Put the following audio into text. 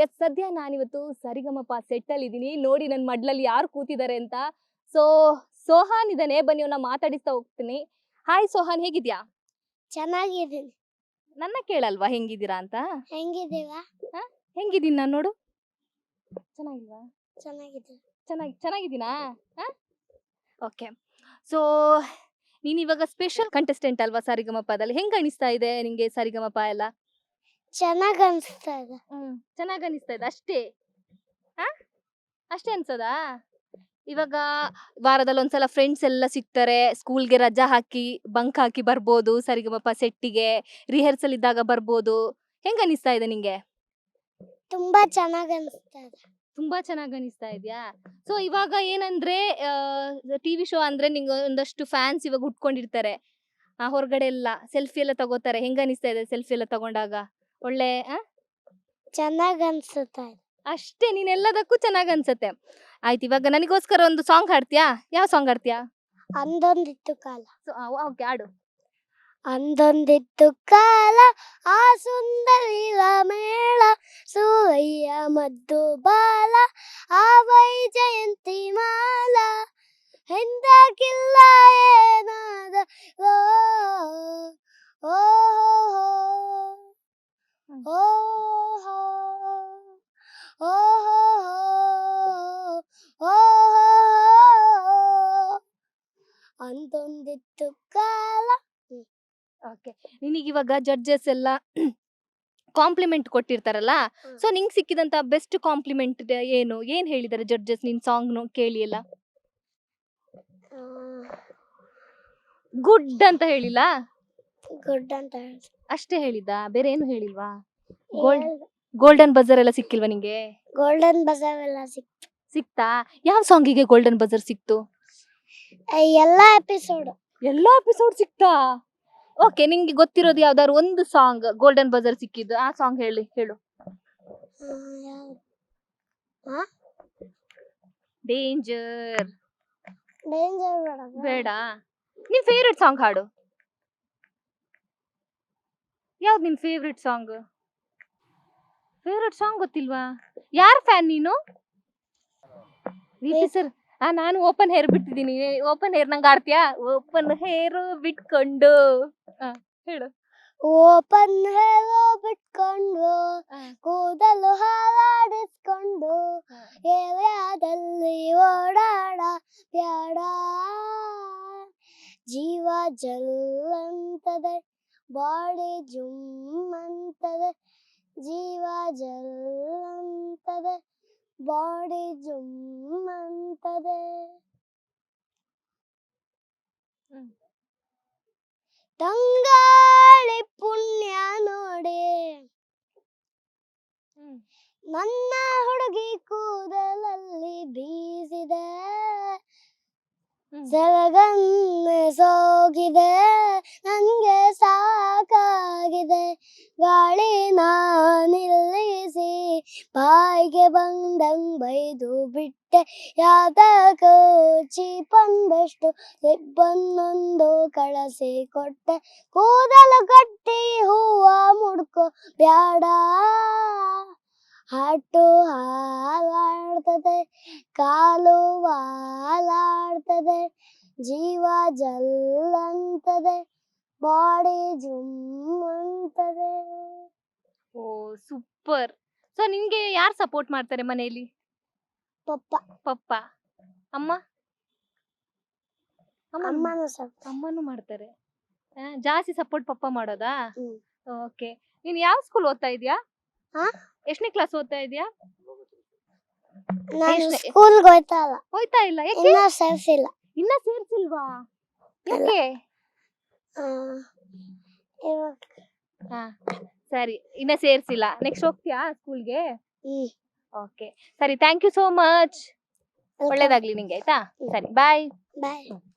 S ಸದ್ಯ ನಾನಿವತ್ತು ಸರಿಗಮಪ set ಅಲ್ಲಿ ಇದೀನಿ. ನೋಡಿ ನನ್ನ ಮಡ್ಲಲ್ಲಿ ಯಾರು ಕೂತಿದ್ದಾರೆ ಅಂತ. ಸೊ ಸೋಹಾನ್ ಇದಾನೆ, ಬನ್ನಿ ಅವ್ನ ಮಾತಾಡಿಸ್ತಾ ಹೋಗ್ತೀನಿ. ಹಾಯ್ ಸೋಹಾನ್, ಹೇಗಿದ್ಯಾ? ಚೆನ್ನಾಗಿದ್ದೀನಿ. ನನ್ನ ಕೇಳಲ್ವಾ ಹೆಂಗಿದ್ದೀರಾ ಅಂತ? ಹೆಂಗಿದ್ದೀವಾ? ಹೆಂಗಿದ್ದೀನಿ ನಾನು ನೋಡು. ಚೆನ್ನಾಗಿಲ್ವಾ? ಚೆನ್ನಾಗಿದ್ದೀನಿ. ಚೆನ್ನಾಗಿದ್ದೀನಾ? ಓಕೆ. ಸೊ ನೀನ್ ಇವಾಗ ಸ್ಪೆಷಲ್ ಕಂಟೆಸ್ಟೆಂಟ್ ಅಲ್ವಾ ಸರಿಗಮಪದಲ್ಲಿ? ಹೆಂಗ್ ಅನಿಸ್ತಾ ಇದೆ ನಿಂಗೆ ಸರಿಗಮಪ ಎಲ್ಲ? ಚೆನ್ನಾಗ್ ಅನ್ಸ್ತಾ ಇದೆ. ಚೆನ್ನಾಗ್ ಅನಿಸ್ತಾ ಇದೆ ಅಷ್ಟೇ? ಅಷ್ಟೇ ಅನ್ಸದಾ? ಇವಾಗ ವಾರದಲ್ಲಿ ಒಂದ್ಸಲ ಫ್ರೆಂಡ್ಸ್ ಎಲ್ಲ ಸಿಗ್ತಾರೆ, ಸ್ಕೂಲ್ಗೆ ರಜಾ ಹಾಕಿ ಬಂಕ್ ಹಾಕಿ ಬರ್ಬೋದು, ಸರಿಗಮಪ ಸೆಟ್ಟಿಗೆ ರಿಹರ್ಸಲ್ ಇದ್ದಾಗ ಬರ್ಬೋದು. ಹೆಂಗ್ ಅನಿಸ್ತಾ ಇದೆ ನಿಂಗೆ? ತುಂಬಾ ಚೆನ್ನಾಗ್ ಅನ್ಸ್ತಾ ಇದೆ. ತುಂಬಾ ಚೆನ್ನಾಗ್ ಅನಿಸ್ತಾ ಇದ್ಯಾ? ಸೊ ಇವಾಗ ಏನಂದ್ರೆ ಟಿವಿ ಶೋ ಅಂದ್ರೆ ನಿಂಗೆ ಒಂದಷ್ಟು ಫ್ಯಾನ್ಸ್ ಇವಾಗ ಹುಟ್ಕೊಂಡಿರ್ತಾರೆ. ಹೊರಗಡೆ ಎಲ್ಲ ಸೆಲ್ಫಿ ಎಲ್ಲ ತಗೋತಾರೆ. ಹೆಂಗ್ ಅನಿಸ್ತಾ ಇದೆ ಸೆಲ್ಫಿ ಎಲ್ಲ ತಗೊಂಡಾಗ? ಒಳ್ಳೆ ಚೆನ್ನಾಗ್ ಅನ್ಸುತ್ತಾ ಇದೆ. ಅಷ್ಟೇ, ನೀನ್ ಎಲ್ಲದಕ್ಕೂ ಚೆನ್ನಾಗ್ ಅನ್ಸತ್ತೆ. ಆಯ್ತು, ಇವಾಗ ನನಗೋಸ್ಕರ ಒಂದು ಸಾಂಗ್ ಹಾಡ್ತೀಯಾ? ಯಾವ ಸಾಂಗ್ ಹಾಡ್ತೀಯಾ? ಅಂದೊಂದಿತ್ತು ಕಾಲ. ಓಕೆ, ಹಾಡು. ಅಂದೊಂದಿತ್ತು ಕಾಲ ಆ ಸುಂದರಿರ ಮೇಳ, ಸೂರಯ್ಯ ಮದ್ದು ಬಾಲ ಆ ವೈಜಯಂತಿ ಮಾಲ, ಹಿಂದಕ್ಕಿಲ್ಲ ಏನಾದ ಓ ಓ ಓ ಓ ಓ ಅಂದೊಂದಿತ್ತು ಕಾಲ. ಓಕೆ, ನಿನಗಿವಾಗ ಜಡ್ಜಸ್ ಎಲ್ಲ ಕಾಂಪ್ಲಿಮೆಂಟ್ ಕೊಟ್ಟಿರ್ತಾರಲ್ಲ, ಸೊ ನಿಂಗೆ ಸಿಕ್ಕಿದಂತ ಬೆಸ್ಟ್ ಕಾಂಪ್ಲಿಮೆಂಟ್ ಏನು? ಏನ್ ಹೇಳಿದಾರೆ ಜಡ್ಜಸ್ ನಿನ್ ಸಾಂಗ್ ಕೇಳಿ ಎಲ್ಲ? ಗುಡ್ ಅಂತ ಹೇಳಿಲ್ಲ? ಗುಡ್ ಅಂತ ಹೇಳ್ದೆ. ಅಷ್ಟೇ ಹೇಳಿದ್ದ, ಬೇರೆ ಏನು ಹೇಳಿಲ್ವಾ? ಗೋಲ್ಡನ್ ಬಜರ್ ಎಲ್ಲ ಸಿಕ್ಕಿಲ್ವಾ ನಿಂಗೆ? ಗೋಲ್ಡನ್ ಬಜಾರ್ ಎಲ್ಲ ಸಿಕ್ತಾ? ಯಾವ ಸಾಂಗಿಗೆ ಗೋಲ್ಡನ್ ಬಜರ್ ಸಿಕ್ತು? ಎಲ್ಲಾ ಎಪಿಸೋಡ್. ಎಲ್ಲಾ ಎಪಿಸೋಡ್ ಸಿಕ್ತಾ? ಓಕೆ, ನಿಂಗೆ ಗೊತ್ತಿರೋದು ಯಾವ್ದಾದ್ರು ಒಂದು ಸಾಂಗ್ ಗೋಲ್ಡನ್ ಬಜರ್ ಸಿಕ್ಕಿದ್ದು, ಆ ಸಾಂಗ್ ಹೇಳು. ಡೇಂಜರ್ ಬೇಡ, ನಿನ್ ಫೇವ್ರೆಟ್ ಸಾಂಗ್ ಹಾಡು. ಯಾವ್ದು ನಿನ್ ಫೇವ್ರೆಟ್ ಸಾಂಗ್? ಗೊತ್ತಿಲ್ವಾ? ಯಾರ ಫ್ಯಾನ್ ನೀನು? VP sir. ನಾನು ಓಪನ್ ಹೇರ್ ಬಿಟ್ಟಿದ್ದೀನಿ. ಓಪನ್ ಹೇರ್ ನಂಗೆ ಆಡ್ತೀಯಾ? ಓಪನ್ ಹೇರ್ ಬಿಟ್ಕೊಂಡು ಹೇಳು. ಓಪನ್ ಹೇರೋ ಬಿಟ್ಕೊಂಡು ಕೂದಲು ಹಾರಾಡಿಸ್ಕೊಂಡು ಏರಿಯಾದಲ್ಲಿ ಓಡಾಡ ಬ್ಯಾಡ, ಜೀವ ಜಲ್ಲಂತದೆ ಬಾಡಿ ಜುಮ್ ಅಂತದೆ, ಜೀವ ಜಲ್ಲಂತದೆ ಬಾಡಿ ಜುಮ್ ಅಂತದೆ. ತಂಗಾಳಿ ಪುಣ್ಯ ನೋಡಿ ನನ್ನ ಹುಡುಗಿ ಕೂದಲಲ್ಲಿ ಬೀಸಿದೆ, ಸೆರಗನ್ನೆ ಸೋಗಿದೆ, ನನ್ಗೆ ಸಾಕಾಗಿದೆ, ಗಾಳಿನ ನಿಲ್ಲಿಸಿ ಬಾಯಿಗೆ ಬಂದಂಗ್ ಬೈದು ಬಿಟ್ಟೆ, ಯಾತಕೋ ಚೀಪಂದಷ್ಟು ರಿಬ್ಬನ್ನೊಂದು ಕಳಸಿ ಕೊಟ್ಟೆ, ಕೂದಲು ಕಟ್ಟಿ ಹೂವ ಮುಡ್ಕೋ ಬ್ಯಾಡ, ಹಾಟು ಹಾಲಾಡ್ತದೆ ಕಾಲು ವಾಲಾಡ್ತದೆ, ಜೀವ ಜಲ್ಲಂತದೆ ಬಾಡಿ ಜುಮ್ ಅಂತದೆ. ಓ ಸೂಪರ್. ಸೊ ನಿನ್ಗೆ ಯಾರು ಸಪೋರ್ಟ್ ಮಾಡ್ತಾರೆ ಮನೆಯಲ್ಲಿ? ಪಪ್ಪ. ಅಮ್ಮ? ಅಮ್ಮನೂ ಮಾಡ್ತಾರೆ. ಜಾಸ್ತಿ ಸಪೋರ್ಟ್ ಪಪ್ಪ ಮಾಡೋದಾ? ಓಕೆ. ನೀನ್ ಯಾವ ಸ್ಕೂಲ್ ಓದ್ತಾ ಇದೀಯಾ? ಎಷ್ಟನೇ ಕ್ಲಾಸ್ ಓದ್ತಾ ಇದೀಯಾ? ಸ್ಕೂಲ್ಗೆ ಹೋಯ್ತಾ ಇಲ್ಲ? ಇನ್ನ ಸೇರ್ಸಿಲ್ಲ. ಇನ್ನ ಸೇರ್ಸಿಲ್ವಾ? ಯಾಕೆ? ಸರಿ, ಇನ್ನ ಸೇರ್ಸಿಲ್ಲ. ನೆಕ್ಸ್ಟ್ ಹೋಗ್ತೀಯಾ ಸ್ಕೂಲ್ಗೆ? ಓಕೆ ಸರಿ, ಥ್ಯಾಂಕ್ ಯು ಸೋ ಮಚ್. ಒಳ್ಳೇದಾಗ್ಲಿ ನಿಂಗೆ, ಆಯ್ತಾ? ಸರಿ, ಬಾಯ್.